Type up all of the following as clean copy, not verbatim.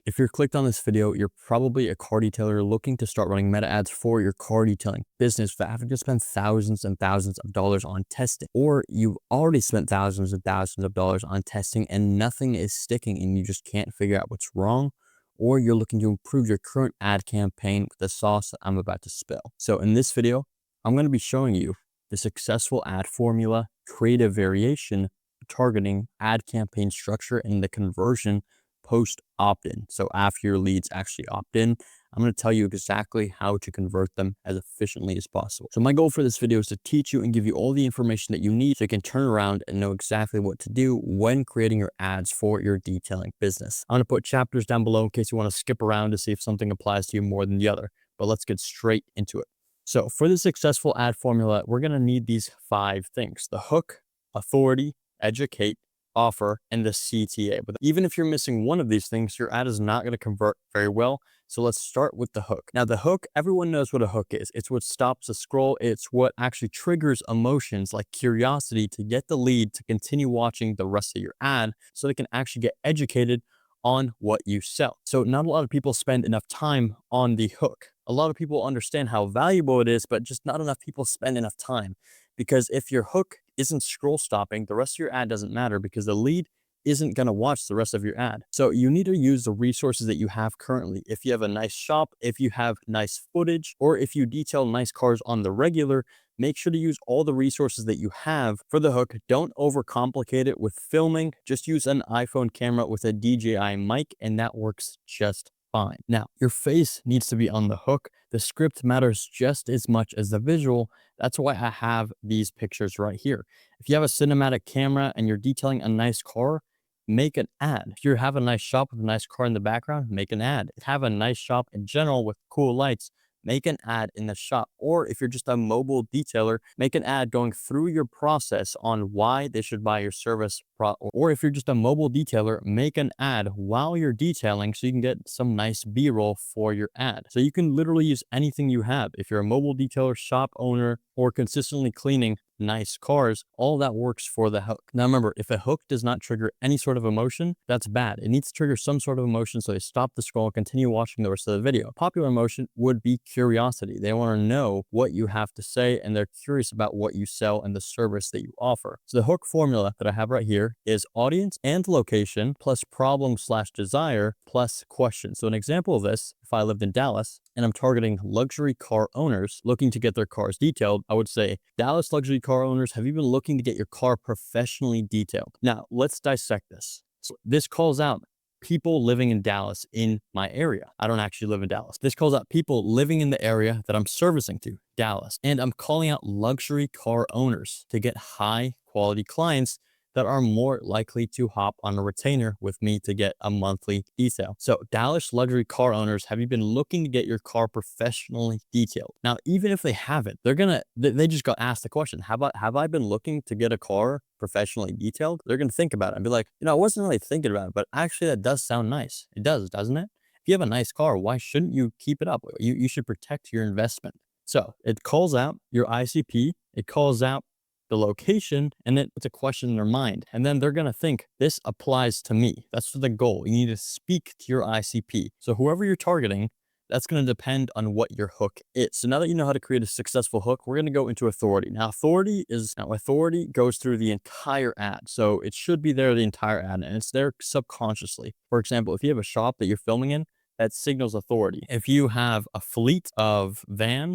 If you're clicked on this video, you're probably a car detailer looking to start running meta ads for your car detailing business without having to spend thousands and thousands of dollars on testing. Or you've already spent thousands and thousands of dollars on testing and nothing is sticking and you just can't figure out what's wrong. Or you're looking to improve your current ad campaign with the sauce that I'm about to spill. So in this video, I'm going to be showing you the successful ad formula, creative variation, targeting, ad campaign structure, and the conversion post opt-in. So after your leads actually opt in, I'm going to tell you exactly how to convert them as efficiently as possible. So my goal for this video is to teach you and give you all the information that you need so you can turn around and know exactly what to do when creating your ads for your detailing business. I'm going to put chapters down below in case you want to skip around to see if something applies to you more than the other, but let's get straight into it. So for the successful ad formula, we're going to need these 5 things: the hook, authority, educate, offer, and the CTA. But even if you're missing one of these things, your ad is not going to convert very well. So let's start with the hook. Now the hook, everyone knows what a hook is. It's what stops the scroll. It's what actually triggers emotions like curiosity to get the lead to continue watching the rest of your ad so they can actually get educated on what you sell. So not a lot of people spend enough time on the hook. A lot of people understand how valuable it is, but just not enough people spend enough time. Because if your hook isn't scroll stopping, the rest of your ad doesn't matter because the lead isn't going to watch the rest of your ad. So you need to use the resources that you have currently. If you have a nice shop, if you have nice footage, or if you detail nice cars on the regular, make sure to use all the resources that you have for the hook. Don't overcomplicate it with filming. Just use an iPhone camera with a DJI mic and that works just fine. Now, your face needs to be on the hook. The script matters just as much as the visual. That's why I have these pictures right here. If you have a cinematic camera and you're detailing a nice car, make an ad. If you have a nice shop with a nice car in the background, make an ad. If you have a nice shop in general with cool lights, make an ad in the shop. Or if you're just a mobile detailer, make an ad going through your process on why they should buy your service. Or if you're just a mobile detailer, make an ad while you're detailing so you can get some nice B-roll for your ad. So you can literally use anything you have. If you're a mobile detailer, shop owner, or consistently cleaning nice cars, all that works for the hook. Now remember, if a hook does not trigger any sort of emotion, that's bad. It needs to trigger some sort of emotion so they stop the scroll and continue watching the rest of the video. Popular emotion would be curiosity. They want to know what you have to say and they're curious about what you sell and the service that you offer. So the hook formula that I have right here is audience and location plus problem/desire plus question. So an example of this, if I lived in Dallas and I'm targeting luxury car owners looking to get their cars detailed, I would say, Dallas luxury car owners, have you been looking to get your car professionally detailed? Now, let's dissect this. So this calls out people living in Dallas in my area. I don't actually live in Dallas. This calls out people living in the area that I'm servicing to, Dallas. And I'm calling out luxury car owners to get high quality clients that are more likely to hop on a retainer with me to get a monthly detail. So Dallas luxury car owners, have you been looking to get your car professionally detailed? Now, even if they haven't, they just got asked the question, have I been looking to get a car professionally detailed? They're going to think about it and be like, I wasn't really thinking about it, but actually that does sound nice. It does, doesn't it? If you have a nice car, why shouldn't you keep it up? You should protect your investment. So it calls out your ICP, it calls out the location, and then it's a question in their mind. And then they're going to think, this applies to me. That's the goal. You need to speak to your ICP. So whoever you're targeting, that's going to depend on what your hook is. So now that you know how to create a successful hook, we're going to go into authority. Now authority goes through the entire ad. So it should be there the entire ad and it's there subconsciously. For example, if you have a shop that you're filming in, that signals authority. If you have a fleet of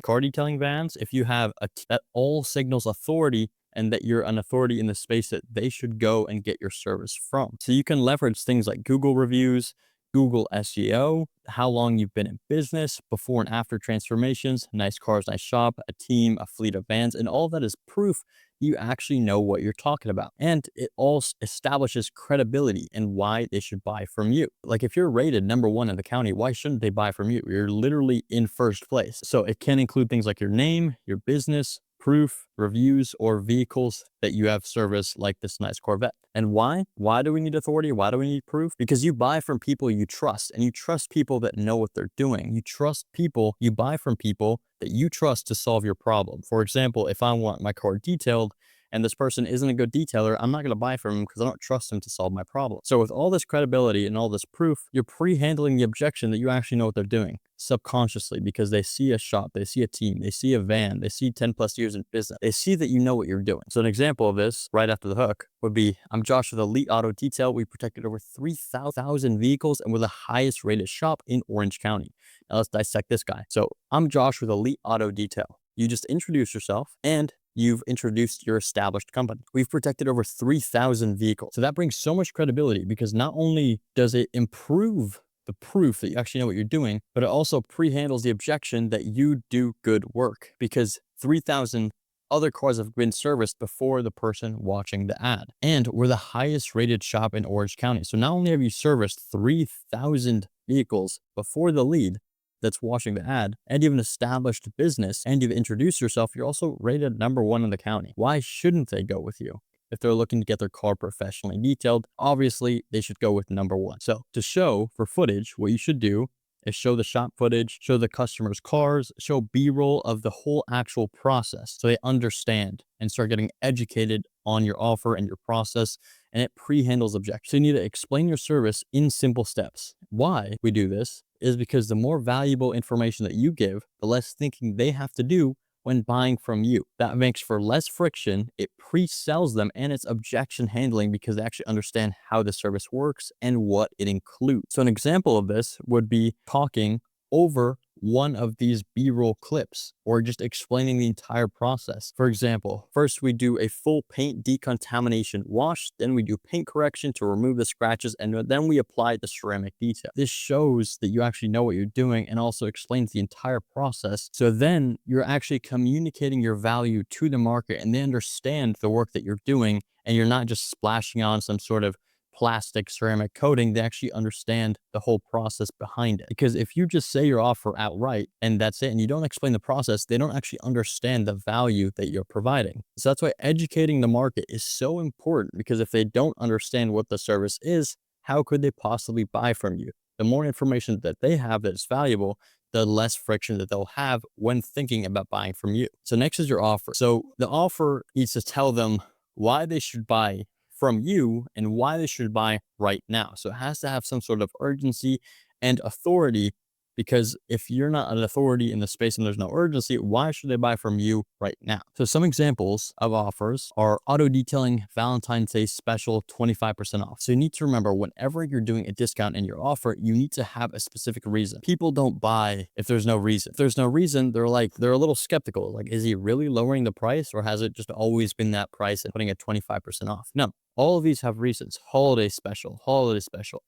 car detailing vans, if you have that all signals authority and that you're an authority in the space that they should go and get your service from. So you can leverage things like Google reviews, Google SEO, how long you've been in business, before and after transformations, nice cars, nice shop, a team, a fleet of vans, and all that is proof you actually know what you're talking about. And it all establishes credibility and why they should buy from you. Like if you're rated #1 in the county, why shouldn't they buy from you? You're literally in first place. So it can include things like your name, your business, proof, reviews, or vehicles that you have service like this nice Corvette. And why? Why do we need authority? Why do we need proof? Because you buy from people you trust and you trust people that know what they're doing. You buy from people that you trust to solve your problem. For example, if I want my car detailed and this person isn't a good detailer, I'm not going to buy from him because I don't trust him to solve my problem. So with all this credibility and all this proof, you're pre-handling the objection that you actually know what they're doing subconsciously, because they see a shop, they see a team, they see a van, they see 10 plus years in business. They see that you know what you're doing. So an example of this right after the hook would be, I'm Josh with Elite Auto Detail. We protected over 3,000 vehicles and we're the highest rated shop in Orange County. Now let's dissect this guy. So I'm Josh with Elite Auto Detail. You just introduce yourself and you've introduced your established company. We've protected over 3,000 vehicles. So that brings so much credibility, because not only does it improve the proof that you actually know what you're doing, but it also pre-handles the objection that you do good work, because 3,000 other cars have been serviced before the person watching the ad. And we're the highest rated shop in Orange County. So not only have you serviced 3,000 vehicles before the lead that's watching the ad, and you have an established business, and you've introduced yourself, you're also rated #1 in the county. Why shouldn't they go with you? If they're looking to get their car professionally detailed, obviously they should go with #1. So to show for footage, what you should do is show the shop footage, show the customer's cars, show B-roll of the whole actual process, so they understand and start getting educated on your offer and your process, and it pre-handles objections. So you need to explain your service in simple steps. Why we do this is because the more valuable information that you give, the less thinking they have to do when buying from you. That makes for less friction, it pre-sells them, and it's objection handling because they actually understand how the service works and what it includes. So an example of this would be talking over one of these B-roll clips, or just explaining the entire process. For example, first we do a full paint decontamination wash, then we do paint correction to remove the scratches, and then we apply the ceramic detail. This shows that you actually know what you're doing and also explains the entire process. So then you're actually communicating your value to the market, and they understand the work that you're doing, and you're not just splashing on some sort of plastic ceramic coating. They actually understand the whole process behind it. Because if you just say your offer outright and that's it, and you don't explain the process, they don't actually understand the value that you're providing. So that's why educating the market is so important, because if they don't understand what the service is, how could they possibly buy from you? The more information that they have that is valuable, the less friction that they'll have when thinking about buying from you. So next is your offer. So the offer needs to tell them why they should buy from you and why they should buy right now. So it has to have some sort of urgency and authority, because if you're not an authority in the space and there's no urgency, why should they buy from you right now? So some examples of offers are auto detailing Valentine's Day special 25% off. So you need to remember, whenever you're doing a discount in your offer, you need to have a specific reason. People don't buy if there's no reason. If there's no reason, they're a little skeptical. Like, is he really lowering the price, or has it just always been that price and putting it 25% off? No. All of these have reasons. Holiday special,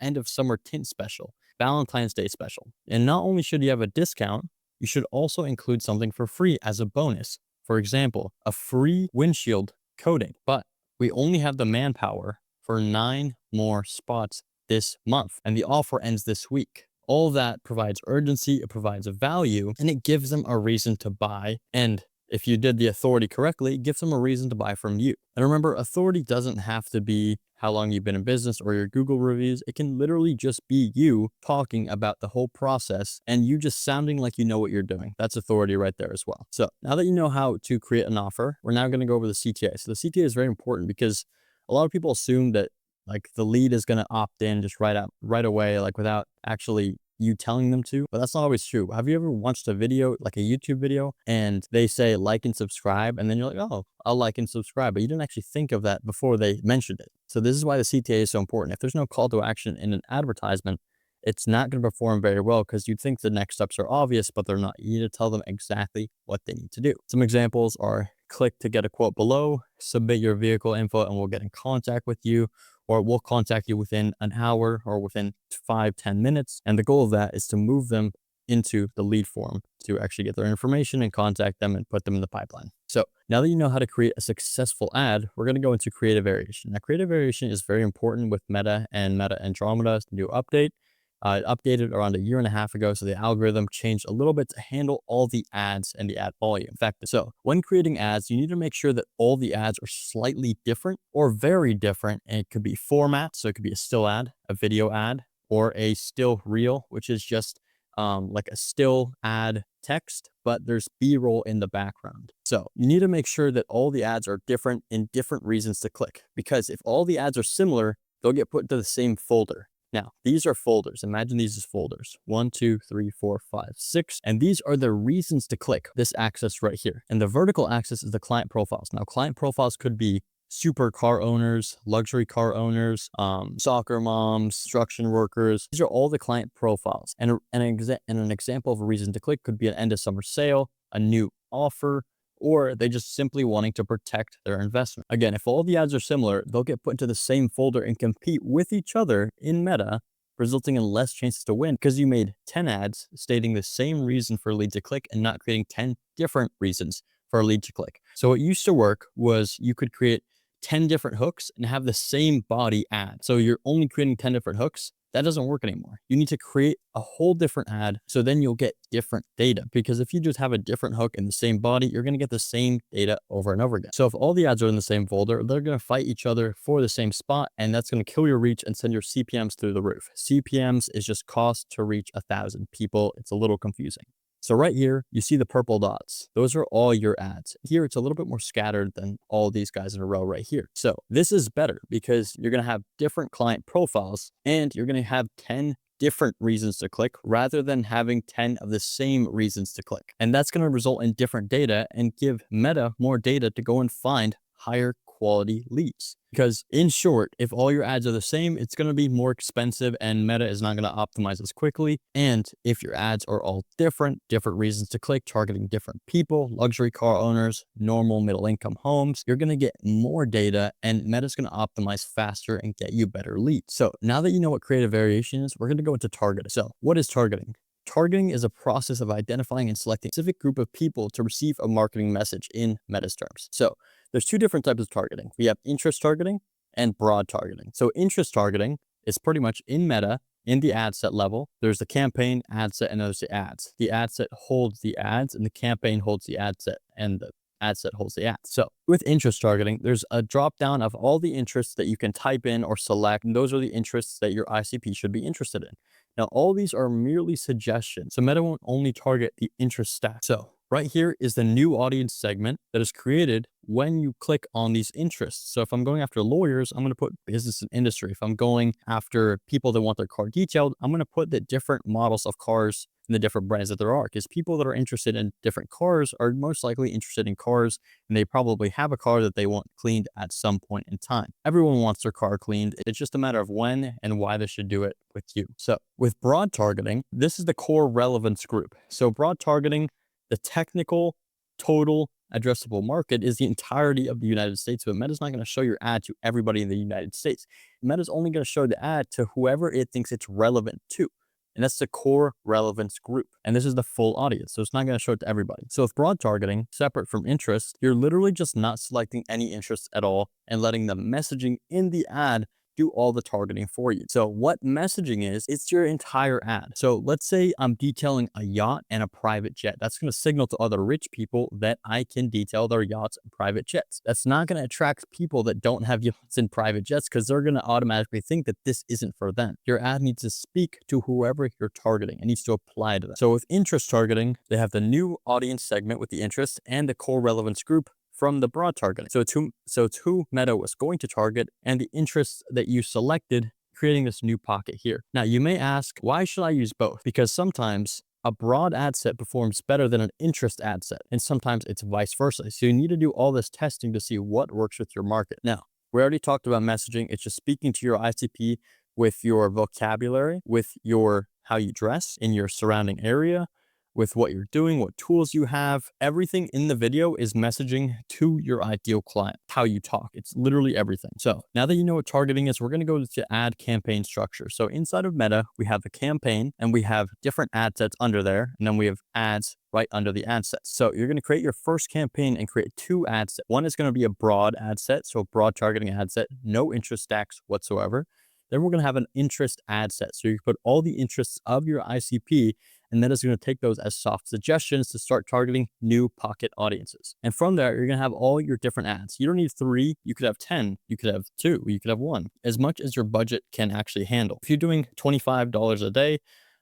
end of summer tint special, Valentine's Day special. And not only should you have a discount, you should also include something for free as a bonus. For example, a free windshield coating. But we only have the manpower for 9 more spots this month, and the offer ends this week. All that provides urgency, it provides a value, and it gives them a reason to buy. And if you did the authority correctly, it gives them a reason to buy from you. And remember, authority doesn't have to be how long you've been in business or your Google reviews. It can literally just be you talking about the whole process and you just sounding like you know what you're doing. That's authority right there as well. So now that you know how to create an offer, we're now going to go over the CTA. So the CTA is very important, because a lot of people assume that like the lead is going to opt in just right away, like without actually you telling them to, but that's not always true. Have you ever watched a video, like a YouTube video, and they say like and subscribe, and then you're like, oh, I'll like and subscribe, but you didn't actually think of that before they mentioned it. So this is why the CTA is so important. If there's no call to action in an advertisement, it's not going to perform very well, because you'd think the next steps are obvious, but they're not. You need to tell them exactly what they need to do. Some examples are: click to get a quote below, submit your vehicle info, and we'll get in contact with you, or we'll contact you within an hour or within 5-10 minutes. And the goal of that is to move them into the lead form to actually get their information and contact them and put them in the pipeline. So now that you know how to create a successful ad, we're going to go into creative variation. Now, creative variation is very important with Meta and Meta Andromeda's new update. It updated around a year and a half ago, so the algorithm changed a little bit to handle all the ads and the ad volume. In fact, so when creating ads, you need to make sure that all the ads are slightly different or very different, and it could be format, so it could be a still ad, a video ad, or a still reel, which is just like a still ad text, but there's B-roll in the background. So you need to make sure that all the ads are different in different reasons to click, because if all the ads are similar, they'll get put into the same folder. Now, these are folders. Imagine these as folders. 1, 2, 3, 4, 5, 6. And these are the reasons to click this axis right here. And the vertical axis is the client profiles. Now, client profiles could be super car owners, luxury car owners, soccer moms, construction workers. These are all the client profiles. And an example of a reason to click could be an end of summer sale, a new offer, or they just simply wanting to protect their investment. Again, if all the ads are similar, they'll get put into the same folder and compete with each other in Meta, resulting in less chances to win because you made 10 ads stating the same reason for a lead to click and not creating 10 different reasons for a lead to click. So what used to work was you could create 10 different hooks and have the same body ad. So you're only creating 10 different hooks. That doesn't work anymore. You need to create a whole different ad, so then you'll get different data, because if you just have a different hook in the same body, you're going to get the same data over and over again. So if all the ads are in the same folder, they're going to fight each other for the same spot, and that's going to kill your reach and send your CPMs through the roof. CPMs is just cost to reach 1,000 people. It's a little confusing. So right here, you see the purple dots. Those are all your ads. Here, it's a little bit more scattered than all these guys in a row right here. So this is better because you're going to have different client profiles and you're going to have 10 different reasons to click rather than having 10 of the same reasons to click. And that's going to result in different data and give Meta more data to go and find higher quality leads. Because in short, if all your ads are the same, it's going to be more expensive and Meta is not going to optimize as quickly. And if your ads are all different reasons to click, targeting different people, luxury car owners, normal middle income homes, you're going to get more data and Meta's going to optimize faster and get you better leads. So now that you know what creative variation is, we're going to go into targeting. So what is targeting? Targeting is a process of identifying and selecting a specific group of people to receive a marketing message in Meta's terms. So there's two different types of targeting. We have interest targeting and broad targeting. So interest targeting is pretty much in Meta, in the ad set level. There's the campaign, ad set, and there's the ads. The ad set holds the ads and the campaign holds the ad set, and the ad set holds the ads. So with interest targeting, there's a drop down of all the interests that you can type in or select, and those are the interests that your ICP should be interested in. Now, all these are merely suggestions, so Meta won't only target the interest stack. So right here is the new audience segment that is created when you click on these interests. So if I'm going after lawyers, I'm going to put business and industry. If I'm going after people that want their car detailed, I'm going to put the different models of cars and the different brands that there are, because people that are interested in different cars are most likely interested in cars, and they probably have a car that they want cleaned at some point in time. Everyone wants their car cleaned. It's just a matter of when and why they should do it with you. So with broad targeting, this is the core relevance group. So broad targeting, the technical total addressable market is the entirety of the United States, but Meta's not going to show your ad to everybody in the United States. Meta's only going to show the ad to whoever it thinks it's relevant to. And that's the core relevance group. And this is the full audience. So it's not going to show it to everybody. So with broad targeting, separate from interest, you're literally just not selecting any interests at all and letting the messaging in the ad do all the targeting for you. So what messaging is, it's your entire ad. So let's say I'm detailing a yacht and a private jet. That's going to signal to other rich people that I can detail their yachts and private jets. That's not going to attract people that don't have yachts and private jets, because they're going to automatically think that this isn't for them. Your ad needs to speak to whoever you're targeting. It needs to apply to them. So with interest targeting, they have the new audience segment with the interest and the core relevance group from the broad targeting. So it's who Meta was going to target and the interests that you selected, creating this new pocket here. Now you may ask, why should I use both? Because sometimes a broad ad set performs better than an interest ad set, and sometimes it's vice versa. So you need to do all this testing to see what works with your market. Now, we already talked about messaging. It's just speaking to your ICP with your vocabulary, with your how you dress in your surrounding area, with what you're doing, what tools you have. Everything in the video is messaging to your ideal client, how you talk. It's literally everything. So now that you know what targeting is, we're going to go to ad campaign structure. So inside of Meta, we have the campaign and we have different ad sets under there. And then we have ads right under the ad sets. So you're going to create your first campaign and create two ad sets. One is going to be a broad ad set. So broad targeting ad set, no interest stacks whatsoever. Then we're going to have an interest ad set. So you can put all the interests of your ICP, and then it's going to take those as soft suggestions to start targeting new pocket audiences. And from there, you're going to have all your different ads. You don't need 3, you could have 10, you could have 2, you could have 1, as much as your budget can actually handle. If you're doing $25 a day,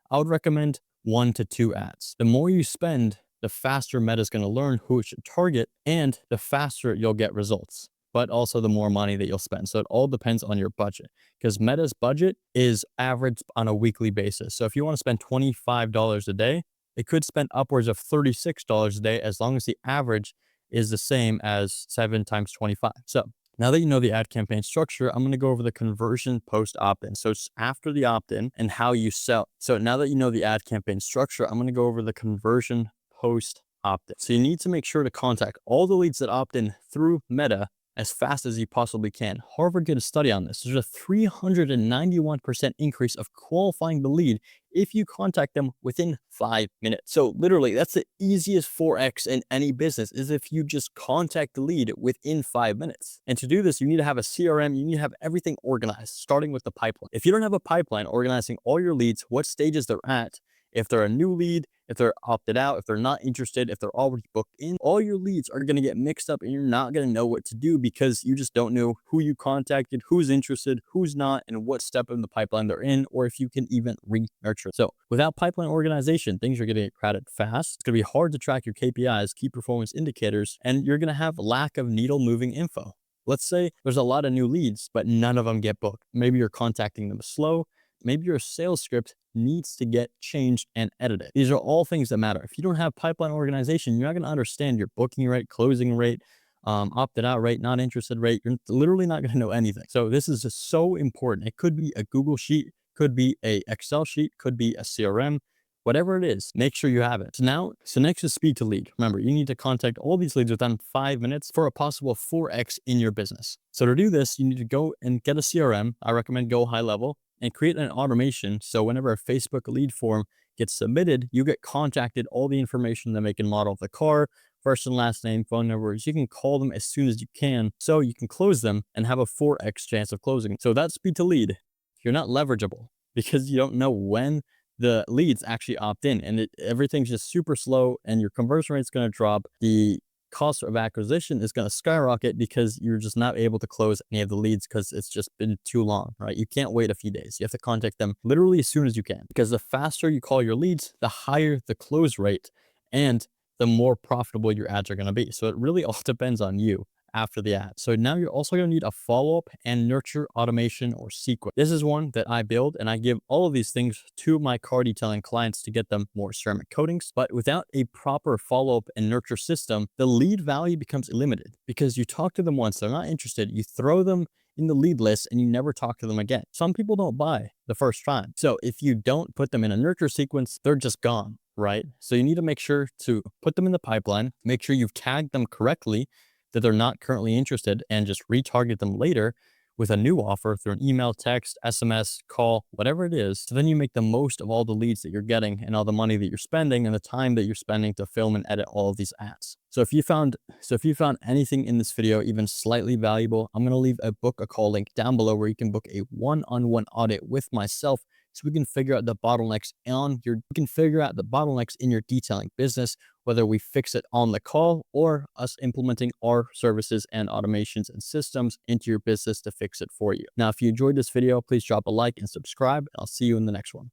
I would recommend 1 to 2 ads. The more you spend, the faster Meta is going to learn who it should target, and the faster you'll get results, but also the more money that you'll spend. So it all depends on your budget, because Meta's budget is averaged on a weekly basis. So if you want to spend $25 a day, it could spend upwards of $36 a day, as long as the average is the same as 7 times 25. So now that you know the ad campaign structure, I'm going to go over the conversion post opt-in. So it's after the opt-in and how you sell. So now that you know the ad campaign structure, I'm going to go over the conversion post opt-in. So you need to make sure to contact all the leads that opt in through Meta as fast as you possibly can. Harvard did a study on this. There's a 391% increase of qualifying the lead if you contact them within 5 minutes. So literally, that's the easiest 4x in any business, is if you just contact the lead within 5 minutes. And to do this, you need to have a CRM. You need to have everything organized, starting with the pipeline. If you don't have a pipeline organizing all your leads, what stages they're at, if they're a new lead, if they're opted out, if they're not interested, if they're already booked in, all your leads are going to get mixed up, and you're not going to know what to do, because you just don't know who you contacted, who's interested, who's not, and what step in the pipeline they're in, or if you can even re-nurture. So without pipeline organization, things are going to get crowded fast. It's going to be hard to track your KPIs, key performance indicators, and you're going to have lack of needle moving info. Let's say there's a lot of new leads, but none of them get booked. Maybe you're contacting them slow. Maybe your sales script needs to get changed and edited. These are all things that matter. If you don't have pipeline organization, you're not going to understand your booking rate, closing rate, opted out rate, not interested rate. You're literally not going to know anything. So this is just so important. It could be a Google sheet, could be a Excel sheet, could be a CRM, whatever it is, make sure you have it. So next is speed to lead. Remember, you need to contact all these leads within 5 minutes for a possible 4x in your business. So to do this, you need to go and get a CRM. I recommend Go High Level, and create an automation. So whenever a Facebook lead form gets submitted, you get contacted all the information, the make and model of the car, first and last name, phone numbers. You can call them as soon as you can, so you can close them and have a 4x chance of closing. So that's speed to lead. You're not leverageable, because you don't know when the leads actually opt in, and everything's just super slow, and your conversion rate's going to drop. The cost of acquisition is going to skyrocket, because you're just not able to close any of the leads because it's just been too long, right? You can't wait a few days. You have to contact them literally as soon as you can, because the faster you call your leads, the higher the close rate and the more profitable your ads are going to be. So it really all depends on you after the ad. So now you're also going to need a follow-up and nurture automation or sequence. This is one that I build, and I give all of these things to my car detailing clients to get them more ceramic coatings. But without a proper follow-up and nurture system, the lead value becomes limited, because you talk to them once, they're not interested, you throw them in the lead list, and you never talk to them again. Some people don't buy the first time. So if you don't put them in a nurture sequence, they're just gone, right? So you need to make sure to put them in the pipeline, make sure you've tagged them correctly, that they're not currently interested, and just retarget them later with a new offer through an email, text, SMS, call, whatever it is. So then you make the most of all the leads that you're getting, and all the money that you're spending, and the time that you're spending to film and edit all of these ads. So if you found anything in this video even slightly valuable, I'm going to leave a book a call link down below, where you can book a one-on-one audit with myself, so we can figure out the bottlenecks in your detailing business, whether we fix it on the call or us implementing our services and automations and systems into your business to fix it for you. Now, if you enjoyed this video, please drop a like and subscribe, and I'll see you in the next one.